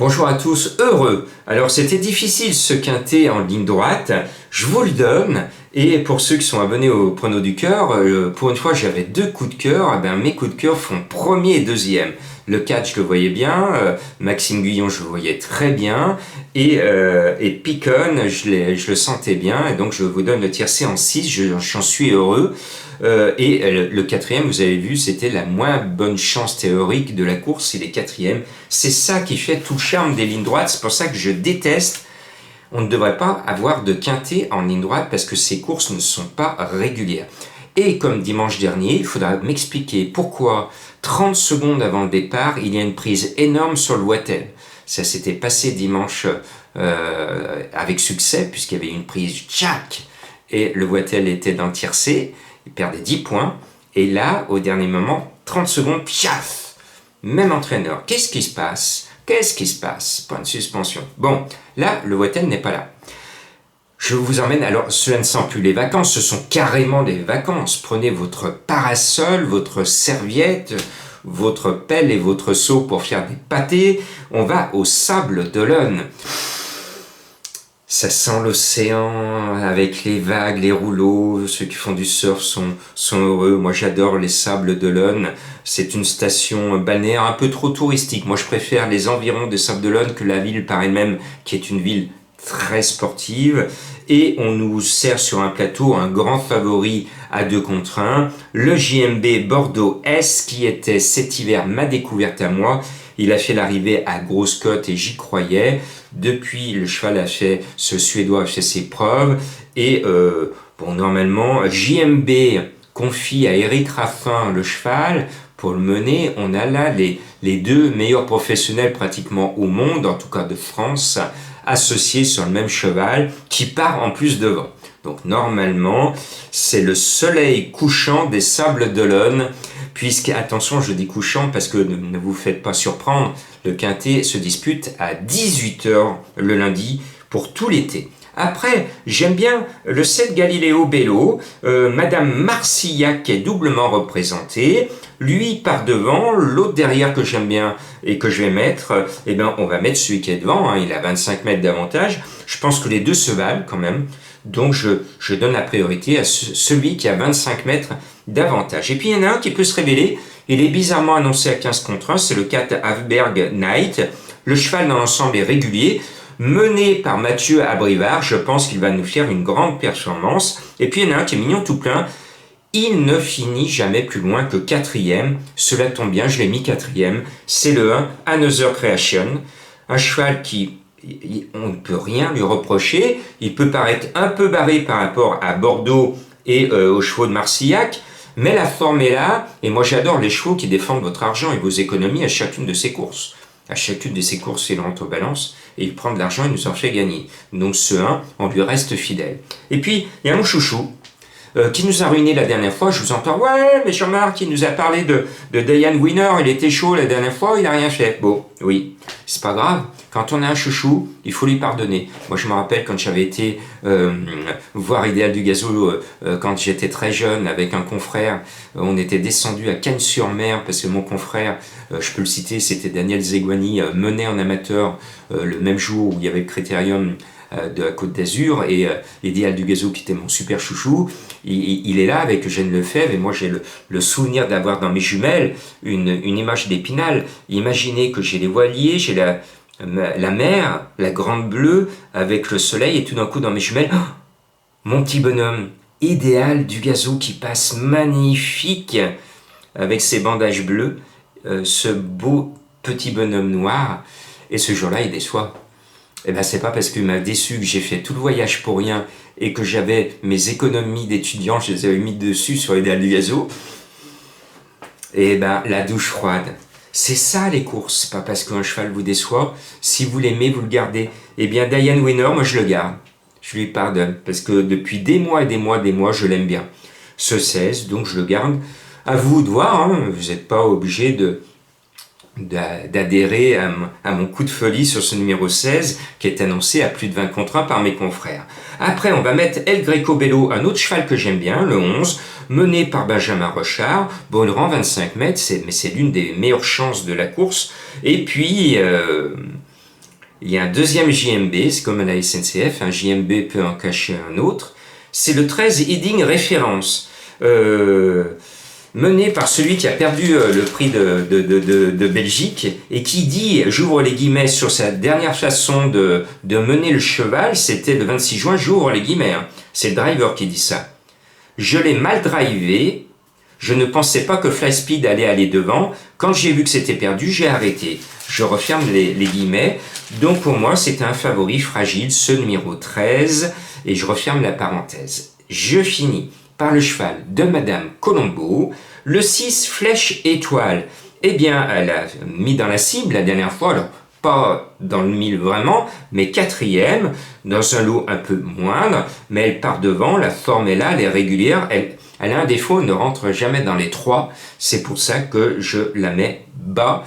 Bonjour à tous, heureux. Alors c'était difficile ce quintet en ligne droite, je vous le donne. Et pour ceux qui sont abonnés au Prono du Cœur, pour une fois j'avais deux coups de cœur, mes coups de cœur font premier et deuxième. Le 4 je le voyais bien, Maxime Guyon je le voyais très bien, et Picon je le sentais bien, et donc je vous donne le tiercé en 6, j'en suis heureux. Et le quatrième, vous avez vu, c'était la moins bonne chance théorique de la course, il est quatrième. C'est ça qui fait tout le charme des lignes droites, c'est pour ça que je déteste. On ne devrait pas avoir de quintet en ligne droite parce que ces courses ne sont pas régulières. Et comme dimanche dernier, il faudra m'expliquer pourquoi 30 secondes avant le départ, il y a une prise énorme sur le Wattel. Ça s'était passé dimanche avec succès puisqu'il y avait une prise tchac et le Wattel était dans le tiercé. Il perdait 10 points. Et là, au dernier moment, 30 secondes, piaf! Même entraîneur. Qu'est-ce qui se passe? Point de suspension. Bon, là, le Wattel n'est pas là. Je vous emmène, alors cela ne sent plus les vacances, ce sont carrément des vacances. Prenez votre parasol, votre serviette, votre pelle et votre seau pour faire des pâtés. On va au Sable d'Olonne. Ça sent l'océan avec les vagues, les rouleaux. Ceux qui font du surf sont heureux. Moi, j'adore les Sables d'Olonne. C'est une station balnéaire un peu trop touristique. Moi, je préfère les environs des Sables d'Olonne que la ville par elle-même, qui est une ville très sportive. Et on nous sert sur un plateau un grand favori à 2 contre 1, le JMB Bordeaux S, qui était cet hiver ma découverte à moi. Il a fait l'arrivée à grosse cote et j'y croyais. Depuis, le cheval ce Suédois a fait ses preuves. Et normalement, JMB confie à Eric Raffin le cheval pour le mener. On a là les deux meilleurs professionnels pratiquement au monde, en tout cas de France, associés sur le même cheval, qui part en plus devant. Donc normalement, c'est le soleil couchant des Sables d'Olonne, puisque, attention, je dis couchant parce que ne vous faites pas surprendre, le quintet se dispute à 18h le lundi pour tout l'été. Après, j'aime bien le 7 Galileo Bello, Madame Marcillac est doublement représentée, lui par devant, l'autre derrière que j'aime bien et que je vais mettre, on va mettre celui qui est devant, il a 25 mètres d'avantage, je pense que les deux se valent quand même, donc je donne la priorité à celui qui a 25 mètres d'avantage. Et puis il y en a un qui peut se révéler, il est bizarrement annoncé à 15 contre 1, c'est le 4 Havberg Knight, le cheval dans l'ensemble est régulier, mené par Mathieu Abrivard, je pense qu'il va nous faire une grande performance. Et puis il y en a un qui est mignon tout plein, il ne finit jamais plus loin que 4e, cela tombe bien, je l'ai mis 4e, c'est le 1 Another Creation, un cheval qui, on ne peut rien lui reprocher, il peut paraître un peu barré par rapport à Bordeaux et aux chevaux de Marcillac, mais la forme est là, et moi j'adore les chevaux qui défendent votre argent et vos économies à chacune de ces courses. À chacune de ces courses, il rentre aux balances et il prend de l'argent et nous en fait gagner. Donc ce 1, on lui reste fidèle. Et puis, il y a mon chouchou, qui nous a ruiné la dernière fois. Je vous entends, ouais, mais Jean-Marc, il nous a parlé de Diane Winner, il était chaud la dernière fois, il n'a rien fait. Bon, oui, c'est pas grave. Quand on a un chouchou, il faut lui pardonner. Moi, je me rappelle quand j'avais été voir Idéal du Gazo, quand j'étais très jeune, avec un confrère, on était descendu à Cannes-sur-Mer, parce que mon confrère, je peux le citer, c'était Daniel Zeguani, mené en amateur le même jour où il y avait le Critérium de la Côte d'Azur, et Idéal du Gazo, qui était mon super chouchou, il est là avec Eugène Lefebvre, et moi j'ai le souvenir d'avoir dans mes jumelles une image d'Épinal. Imaginez que j'ai les voiliers, j'ai la mer, la grande bleue, avec le soleil, et tout d'un coup dans mes jumelles, oh, mon petit bonhomme, Idéal du Gazo qui passe magnifique, avec ses bandages bleus, ce beau petit bonhomme noir, et ce jour-là il déçoit. C'est pas parce qu'il m'a déçu que j'ai fait tout le voyage pour rien et que j'avais mes économies d'étudiant, je les avais mis dessus sur Idéal du Gazo. La douche froide. C'est ça les courses, c'est pas parce qu'un cheval vous déçoit, si vous l'aimez, vous le gardez. Diane Winner, moi je le garde, je lui pardonne, parce que depuis des mois, je l'aime bien. Ce 16, donc je le garde. À vous de voir, vous n'êtes pas obligé d'adhérer à mon coup de folie sur ce numéro 16 qui est annoncé à plus de 20 contre 1 par mes confrères. Après, on va mettre El Greco Bello, un autre cheval que j'aime bien, le 11, mené par Benjamin Rochard. Bon, il rend 25 mètres, mais c'est l'une des meilleures chances de la course. Et puis, Il y a un deuxième JMB, c'est comme à la SNCF, un JMB peut en cacher un autre. C'est le 13 Heading Référence, mené par celui qui a perdu le prix de Belgique et qui dit, j'ouvre les guillemets, sur sa dernière façon de mener le cheval, c'était le 26 juin, j'ouvre les guillemets, hein. C'est le driver qui dit ça. Je l'ai mal drivé, je ne pensais pas que Flyspeed allait aller devant. Quand j'ai vu que c'était perdu, j'ai arrêté. Je referme les guillemets. Donc pour moi, c'était un favori fragile, ce numéro 13. Et je referme la parenthèse. Je finis par le cheval de Madame Colombo. Le 6, Flèche Étoile. Eh bien, elle a mis dans la cible la dernière fois. Alors, pas dans le mille vraiment, mais quatrième, dans un lot un peu moindre. Mais elle part devant, la forme est là, elle est régulière. Elle a un défaut, elle ne rentre jamais dans les 3. C'est pour ça que je la mets bas.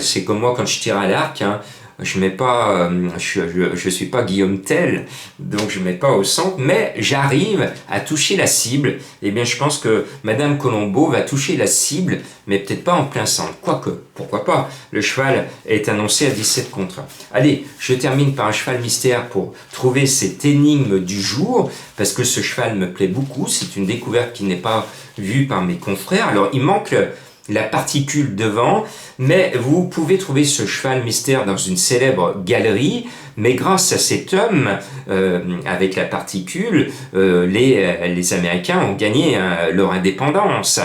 C'est comme moi quand je tire à l'arc, hein. Je mets pas, je suis pas Guillaume Tell, donc je mets pas au centre, mais j'arrive à toucher la cible. Eh bien, je pense que Madame Colombo va toucher la cible, mais peut-être pas en plein centre. Quoique, pourquoi pas? Le cheval est annoncé à 17 contre 1. Allez, je termine par un cheval mystère pour trouver cette énigme du jour, parce que ce cheval me plaît beaucoup. C'est une découverte qui n'est pas vue par mes confrères. Alors, il manque la particule devant, mais vous pouvez trouver ce cheval mystère dans une célèbre galerie, mais grâce à cet homme, avec la particule, les Américains ont gagné leur indépendance.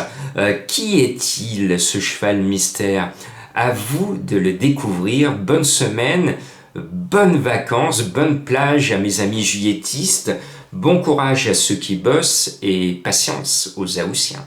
Qui est-il, ce cheval mystère? À vous de le découvrir. Bonne semaine, bonnes vacances, bonne plage à mes amis juilletistes, bon courage à ceux qui bossent et patience aux Haussiens.